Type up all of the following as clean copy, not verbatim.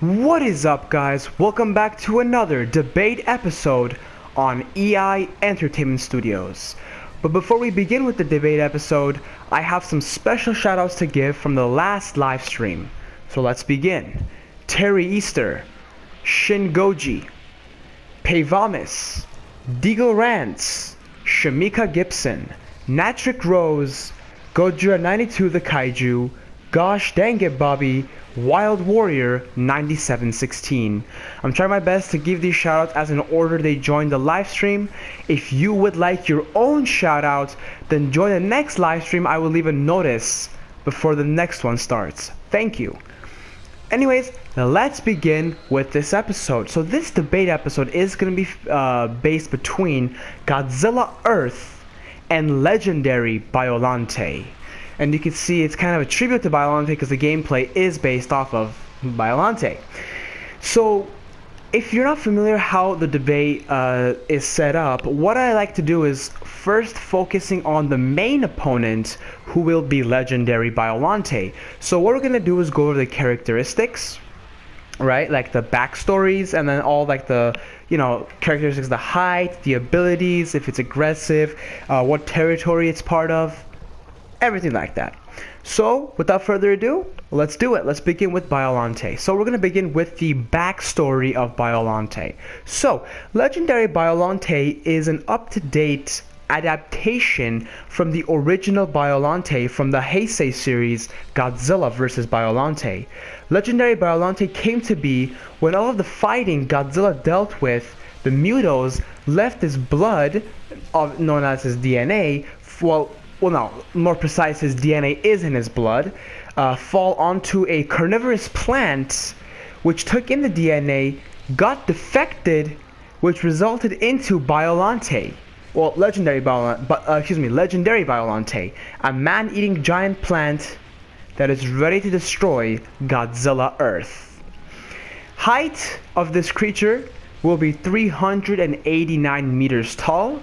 What is up, guys? Welcome back to another debate episode on EI Entertainment Studios. But before we begin with the debate episode, I have some special shoutouts to give from the last live stream. So let's begin. Terry Easter, Shin Goji, Payvamis, Deagle Rants, Shamika Gibson, Natric Rose, Gojira92 the Kaiju, Gosh Dang It Bobby, Wild Warrior 9716. I'm trying my best to give these shoutouts as in order they join the live stream. If you would like your own shoutout, then join the next live stream. I will leave a notice before the next one starts. Thank you. Anyways, now let's begin with this episode. So this debate episode is going to be based between Godzilla Earth and legendary Biollante. And you can see it's kind of a tribute to Biollante because the gameplay is based off of Biollante. So if you're not familiar how the debate is set up, what I like to do is first focusing on the main opponent, who will be legendary Biollante. So what we're going to do is go over the characteristics, right? Like the backstories, and then all like the, you know, characteristics, the height, the abilities, if it's aggressive, what territory it's part of, everything like that. So without further ado, let's do it. Let's begin with Biollante. So we're going to begin with the backstory of Biollante. So legendary Biollante is an up-to-date adaptation from the original Biollante from the Hesei series Godzilla vs. Biollante. Legendary Biollante came to be when all of the fighting Godzilla dealt with, the Mutos left his blood, known as his DNA, well no, more precise, his DNA is in his blood, fall onto a carnivorous plant, which took in the DNA, got defected, which resulted into Biollante. Well, legendary Biollante, a man-eating giant plant that is ready to destroy Godzilla Earth. Height of this creature will be 389 meters tall.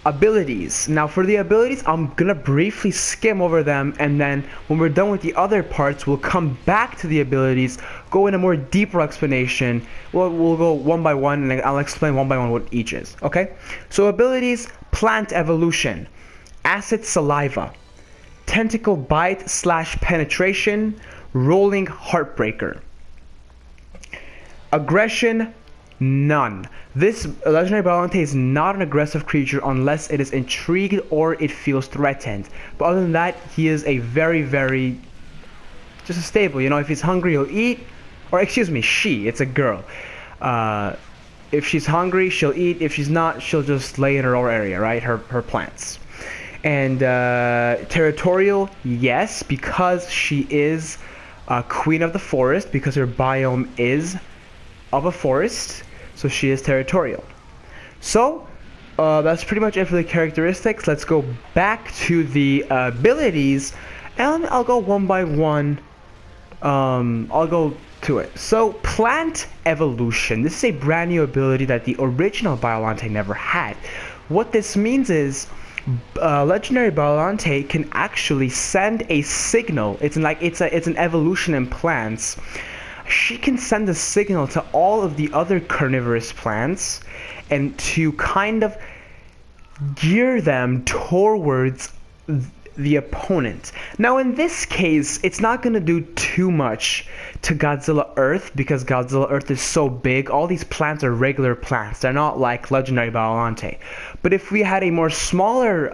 Abilities. Now for the abilities, I'm gonna briefly skim over them, and then when we're done with the other parts, we'll come back to the abilities, go in a more deeper explanation. We'll go one by one, and I'll explain one by one what each is, okay? So abilities: plant evolution, acid saliva, tentacle bite / penetration, rolling heartbreaker. Aggression: none. This legendary Biollante is not an aggressive creature unless it is intrigued or it feels threatened. But other than that, he is a very just a stable. You know, if he's hungry, he'll eat. Or excuse me, it's a girl. If she's hungry, she'll eat. If she's not, she'll just lay in her own area, right? Her plants. And territorial, yes, because she is queen of the forest, because her biome is of a forest. So she is territorial. So that's pretty much it for the characteristics. Let's go back to the abilities, and I'll go one by one. I'll go to it. So plant evolution. This is a brand new ability that the original Biollante never had. What this means is legendary Biollante can actually send a signal. It's an evolution in plants. She can send a signal to all of the other carnivorous plants and to kind of gear them towards the opponent. Now in this case, it's not going to do too much to Godzilla Earth because Godzilla Earth is so big. All these plants are regular plants. They're not like legendary Biollante. But if we had a more smaller,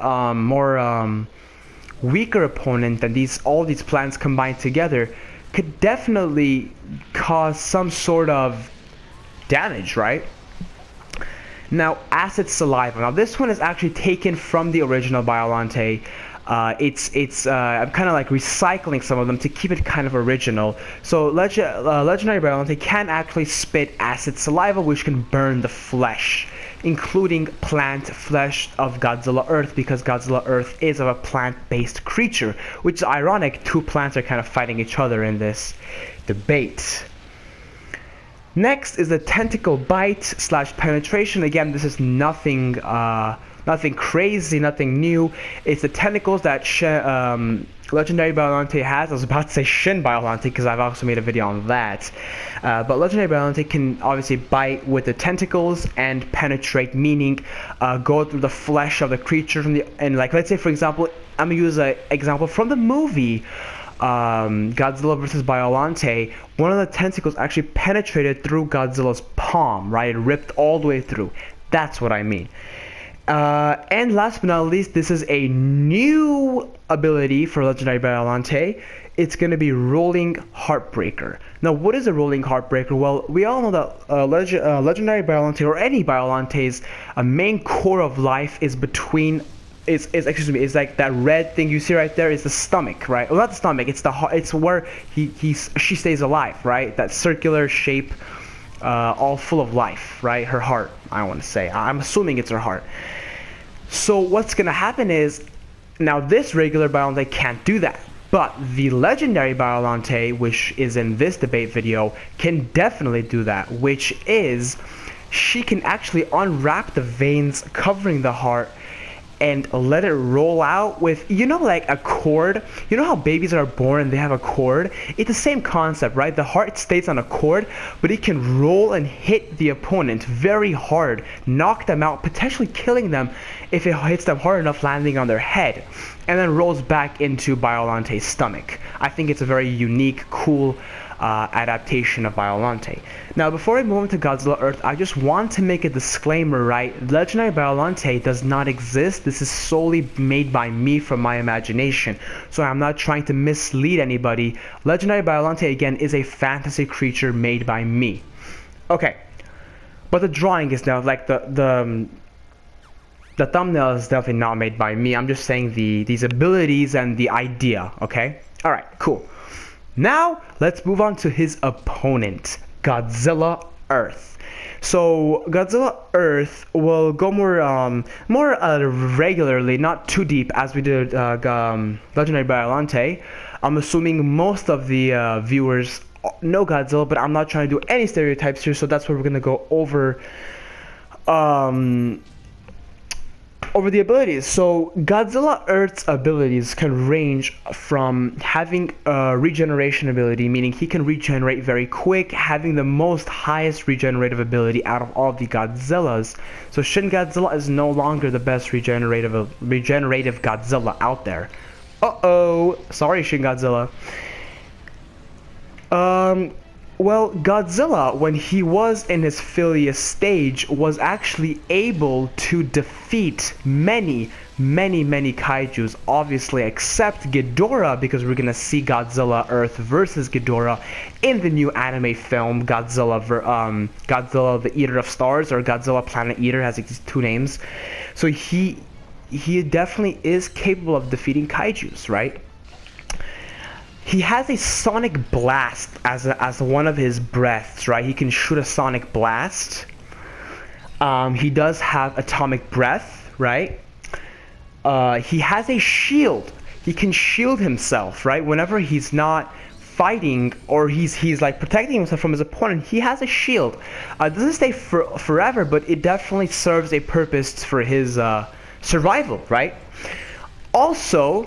weaker opponent than all these plants combined together, could definitely cause some sort of damage, right? Now, acid saliva. Now, this one is actually taken from the original Biollante. I'm kind of like recycling some of them to keep it kind of original. So, legendary Biollante can actually spit acid saliva, which can burn the flesh, including plant flesh of Godzilla Earth, because Godzilla Earth is of a plant-based creature, which is ironic. Two plants are kind of fighting each other in this debate. Next is the tentacle bite / penetration. Again, this is nothing Nothing crazy, nothing new. It's the tentacles that Legendary Biollante has. I was about to say Shin Biollante because I've also made a video on that. But Legendary Biollante can obviously bite with the tentacles and penetrate, meaning go through the flesh of the creature and like, let's say for example, I'm gonna use an example from the movie Godzilla vs. Biollante. One of the tentacles actually penetrated through Godzilla's palm, right? It ripped all the way through. That's what I mean. And last but not least, this is a new ability for Legendary Biollante. It's going to be Rolling Heartbreaker. Now, what is a Rolling Heartbreaker? Well, we all know that Legendary Biollante, or any Biollante's main core of life is between... It's like that red thing you see right there is the stomach, right? Well, not the stomach, it's the heart. It's where she stays alive, right? That circular shape, all full of life, right? Her heart, I want to say. I'm assuming it's her heart. So what's gonna happen is, now this regular Biollante can't do that, but the Legendary Biollante, which is in this debate video, can definitely do that, which is she can actually unwrap the veins covering the heart and let it roll out with, you know, like a cord. You know how babies are born and they have a cord? It's the same concept, right? The heart stays on a cord, but it can roll and hit the opponent very hard, knock them out, potentially killing them if it hits them hard enough, landing on their head, and then rolls back into Biollante's stomach. I think it's a very unique, cool adaptation of Biollante. Now, before I move into Godzilla Earth, I just want to make a disclaimer, right? Legendary Biollante does not exist. This is solely made by me from my imagination, so I'm not trying to mislead anybody. Legendary Biollante, again, is a fantasy creature made by me. Okay, but the drawing is now, like, the thumbnail is definitely not made by me. I'm just saying these abilities and the idea, okay? Alright, cool. Now, let's move on to his opponent, Godzilla Earth. So, Godzilla Earth will go more regularly, not too deep as we did Legendary Biollante. I'm assuming most of the viewers know Godzilla, but I'm not trying to do any stereotypes here, so that's where we're going to go over the abilities. So Godzilla Earth's abilities can range from having a regeneration ability, meaning he can regenerate very quick, having the most highest regenerative ability out of all the Godzillas. So Shin Godzilla is no longer the best regenerative Godzilla out there. Uh-oh, sorry Shin Godzilla. Well, Godzilla, when he was in his Phileas stage, was actually able to defeat many kaijus, obviously, except Ghidorah, because we're gonna see Godzilla Earth versus Ghidorah in the new anime film, Godzilla the Eater of Stars, or Godzilla Planet Eater, has these two names. So he definitely is capable of defeating kaijus, right? He has a sonic blast as one of his breaths, right? He can shoot a sonic blast. He does have atomic breath, right? He has a shield. He can shield himself, right? Whenever he's not fighting or he's like protecting himself from his opponent, he has a shield. It doesn't stay forever, but it definitely serves a purpose for his survival, right? Also,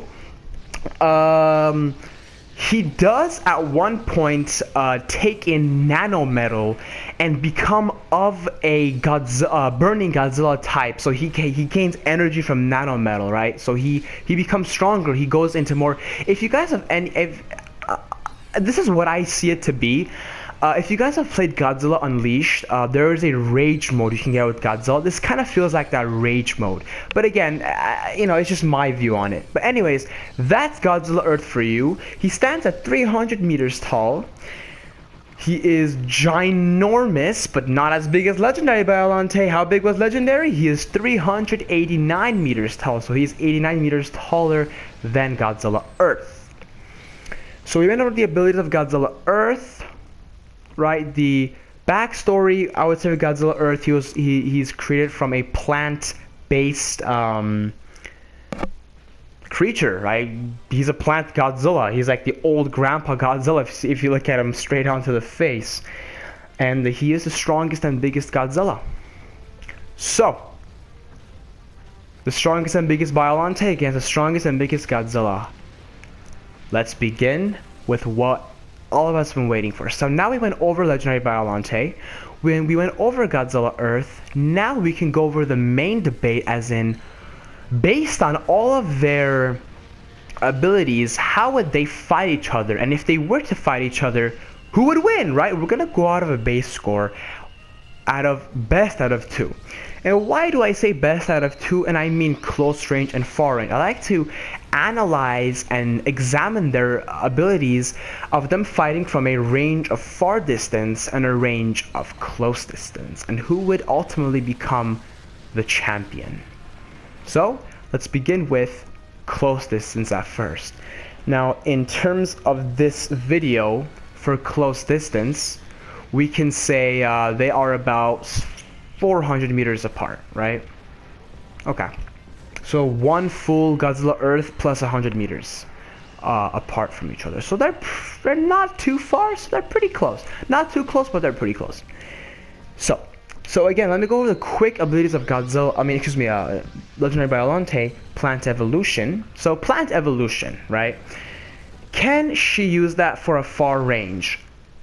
he does at one point take in nanometal and become of a burning Godzilla type. So he gains energy from nanometal, right? So he becomes stronger. He goes into more. If you guys have any, this is what I see it to be. If you guys have played Godzilla Unleashed, there is a rage mode you can get with Godzilla. This kind of feels like that rage mode. But again, you know, it's just my view on it. But anyways, that's Godzilla Earth for you. He stands at 300 meters tall. He is ginormous, but not as big as Legendary Biollante. How big was Legendary? He is 389 meters tall. So he's 89 meters taller than Godzilla Earth. So we went over the abilities of Godzilla Earth. Right, the backstory, I would say, with Godzilla Earth, he's created from a plant-based creature, right? He's a plant Godzilla. He's like the old grandpa Godzilla if you look at him straight onto the face. And he is the strongest and biggest Godzilla. So, The strongest and biggest Biollante against the strongest and biggest Godzilla. Let's begin with what all of us have been waiting for. So now we went over Legendary Biollante. When we went over Godzilla Earth, now we can go over the main debate, as in, based on all of their abilities, how would they fight each other? And if they were to fight each other, who would win, right? We're gonna go out of a base score out of best out of 2. And why do I say best out of 2? And I mean close range and far range. I like to analyze and examine their abilities of them fighting from a range of far distance and a range of close distance, and who would ultimately become the champion. So let's begin with close distance at first. Now, in terms of this video for close distance, we can say they are about 400 meters apart, right? Okay, so one full Godzilla Earth plus 100 meters apart from each other. So they're not too far, so they're pretty close. Not too close, but they're pretty close. So again, let me go over the quick abilities of Godzilla. Legendary Biollante, Plant Evolution. So Plant Evolution, right? Can she use that for a far range?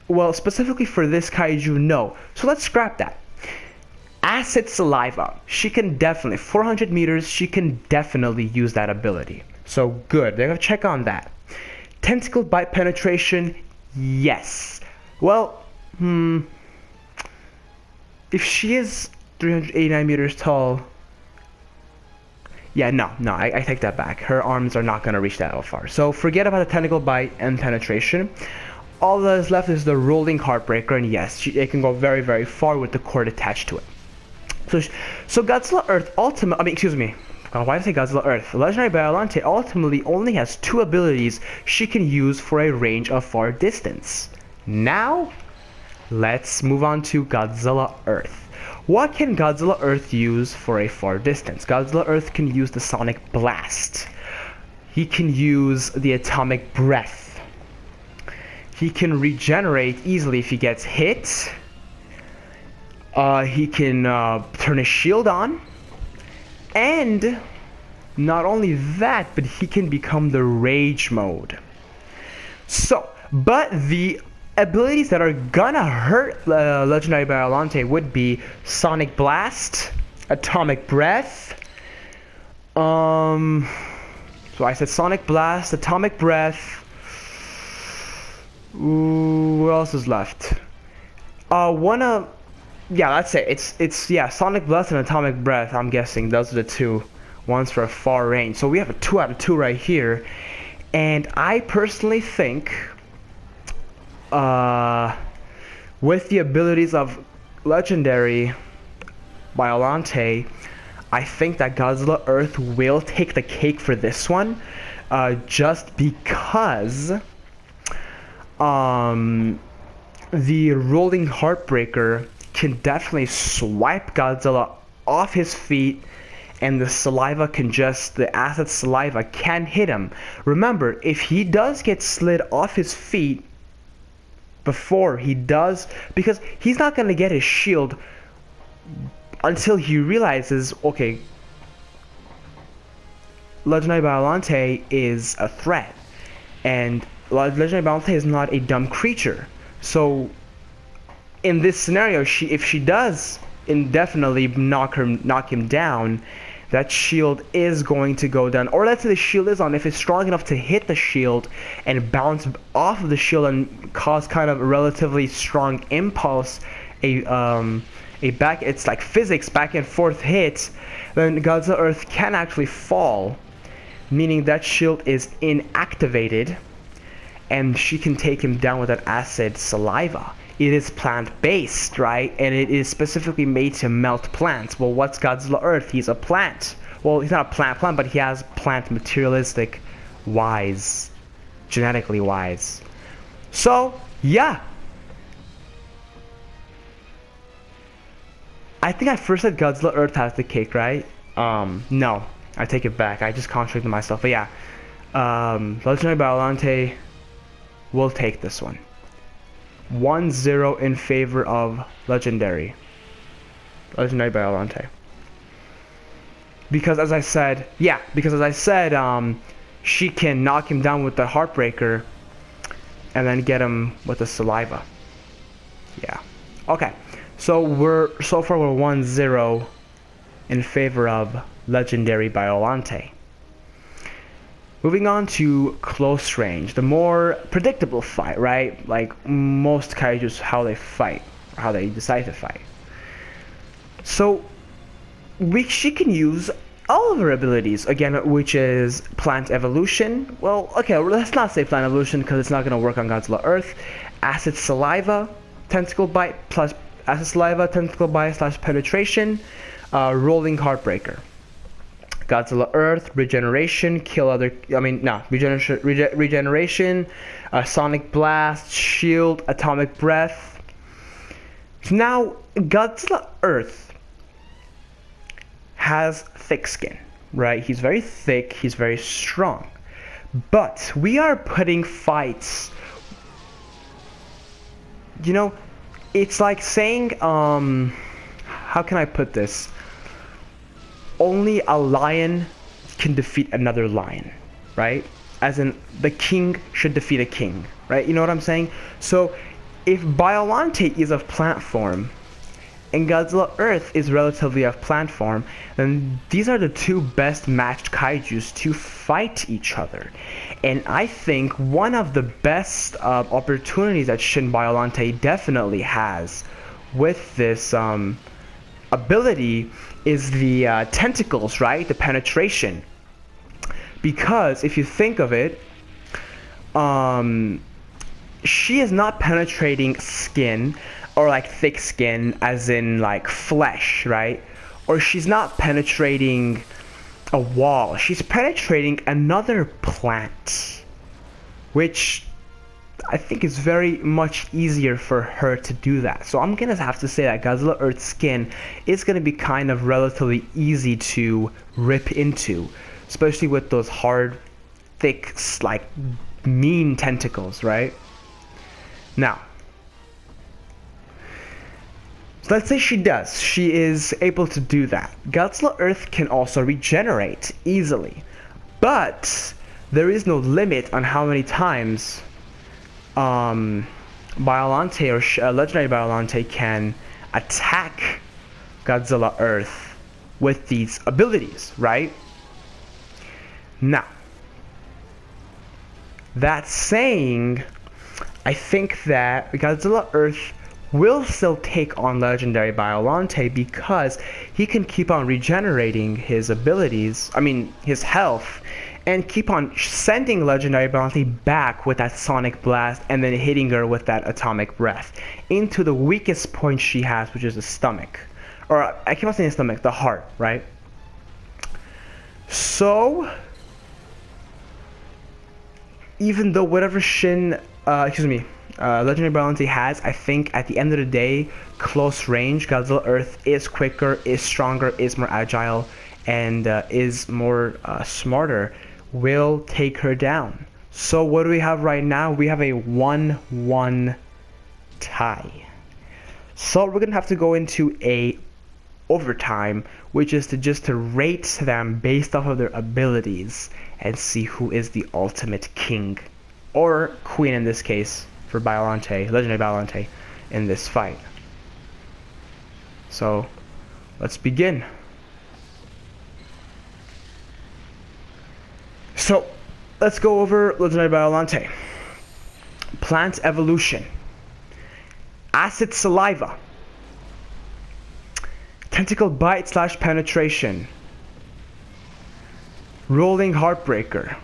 Well, specifically for this kaiju, no. So let's scrap that. Acid Saliva. She can definitely, 400 meters, she can definitely use that ability. So good, they're gonna check on that. Tentacle Bite Penetration, yes. Well, if she is 389 meters tall, yeah, no, I take that back. Her arms are not gonna reach that far. So forget about the Tentacle Bite and Penetration. All that is left is the Rolling Heartbreaker, and yes, it can go very, very far with the cord attached to it. So Godzilla Earth why did I say Godzilla Earth? Legendary Biollante ultimately only has 2 abilities she can use for a range of far distance. Now, let's move on to Godzilla Earth. What can Godzilla Earth use for a far distance? Godzilla Earth can use the Sonic Blast. He can use the Atomic Breath. He can regenerate easily if he gets hit. He can turn his shield on, and not only that, but he can become the Rage mode. So, but the abilities that are gonna hurt Legendary Biollante would be Sonic Blast, Atomic Breath. So I said Sonic Blast, Atomic Breath. Ooh, what else is left? Yeah, that's it. It's Sonic Blast and Atomic Breath. I'm guessing those are the 2 ones for a far range. So we have a 2 out of 2 right here, and I personally think, with the abilities of Legendary Biollante, I think that Godzilla Earth will take the cake for this one, just because the Rolling Heartbreaker can definitely swipe Godzilla off his feet, and the acid saliva can hit him. Remember, if he does get slid off his feet before he does, because he's not going to get his shield until he realizes, okay, Legendary Biollante is a threat, and Legendary Biollante is not a dumb creature. So in this scenario, if she does indefinitely knock him down, that shield is going to go down. Or let's say the shield is on. If it's strong enough to hit the shield and bounce off of the shield and cause kind of a relatively strong impulse, it's like physics, back and forth hit, then Godzilla Earth can actually fall, meaning that shield is inactivated, and she can take him down with that acid saliva. It is plant-based, right? And it is specifically made to melt plants. Well, what's Godzilla Earth? He's a plant. Well, he's not a plant, but he has plant materialistic wise, genetically wise. So, yeah. I think I first said Godzilla Earth has the cake, right? No. I take it back. I just contradicted myself. But yeah. Legendary Biollante will take this one. 1-0 in favor of Legendary Biollante. because as I said, she can knock him down with the Heartbreaker and then get him with the Saliva. Yeah. Okay. So far we're 1-0 in favor of legendary Biollante. Moving on to close range, the more predictable fight, right? Like most kaijus, how they fight, how they decide to fight. So she can use all of her abilities again, which is plant evolution. Well, okay, let's not say plant evolution because it's not going to work on Godzilla Earth. Acid Saliva, Tentacle Bite plus Acid Saliva, Tentacle Bite / penetration, rolling Heartbreaker. Godzilla Earth, regeneration, regeneration, sonic blast, shield, atomic breath. Now, Godzilla Earth has thick skin, right? He's very thick, he's very strong. But we are putting fights, you know, it's like saying, how can I put this? Only a lion can defeat another lion, right? As in, the king should defeat a king, right? You know what I'm saying? So, if Biollante is of plant form, and Godzilla Earth is relatively of plant form, then these are the two best matched kaijus to fight each other. And I think one of the best opportunities that Shin Biollante definitely has with this ability is the tentacles, right? The penetration. Because if you think of it, she is not penetrating skin, or like thick skin as in like flesh, right? Or she's not penetrating a wall. She's penetrating another plant, which I think is very much easier for her to do that. So I'm gonna have to say that Godzilla Earth's skin is gonna be kind of relatively easy to rip into, especially with those hard, thick, like mean tentacles, right? Now, so let's say she is able to do that. Godzilla Earth can also regenerate easily, but there is no limit on how many times Biollante or legendary Biollante can attack Godzilla Earth with these abilities, right? Now, that saying, I think that Godzilla Earth will still take on legendary Biollante because he can keep on regenerating his abilities, his health, and keep on sending legendary Biollante back with that sonic blast and then hitting her with that atomic breath into the weakest point she has, which is the stomach. Or I keep on saying the stomach, the heart, right? So, even though whatever legendary Biollante has, I think at the end of the day, close range, Godzilla Earth is quicker, is stronger, is more agile, and is more smarter, will take her down. So what do we have right now? We have a 1-1 tie. So we're gonna have to go into a overtime, which is to rate them based off of their abilities and see who is the ultimate king or queen in this case for Biollante, legendary Biollante, in this fight. So let's begin. So let's go over legendary Biollante. Plant evolution, acid saliva, tentacle bite / penetration, rolling Heartbreaker.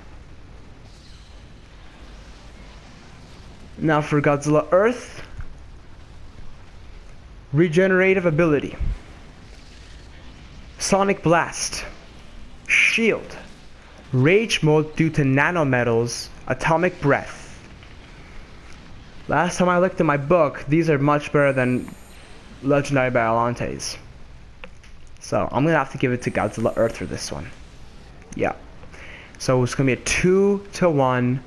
Now for Godzilla Earth, regenerative ability, sonic blast, shield, rage mode due to nanometals, atomic breath. Last time I looked at my book, these are much better than legendary Biollantes. So I'm gonna have to give it to Godzilla Earth for this one. Yeah. So it's gonna be a 2-1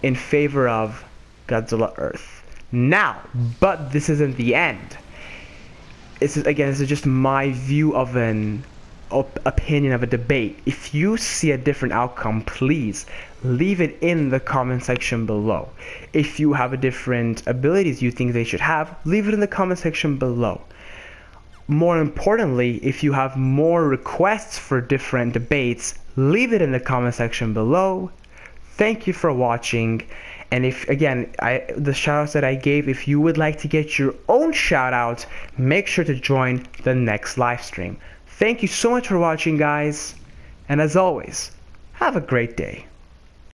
in favor of Godzilla Earth. Now, but this isn't the end. This is just my view of an opinion of a debate. If you see a different outcome, please leave it in the comment section below. If you have a different abilities you think they should have, leave it in the comment section below. More importantly, if you have more requests for different debates, leave it in the comment section below. Thank you for watching. And if, again, the shoutouts that I gave, if you would like to get your own shoutout, make sure to join the next live stream. Thank you so much for watching, guys. And as always, have a great day.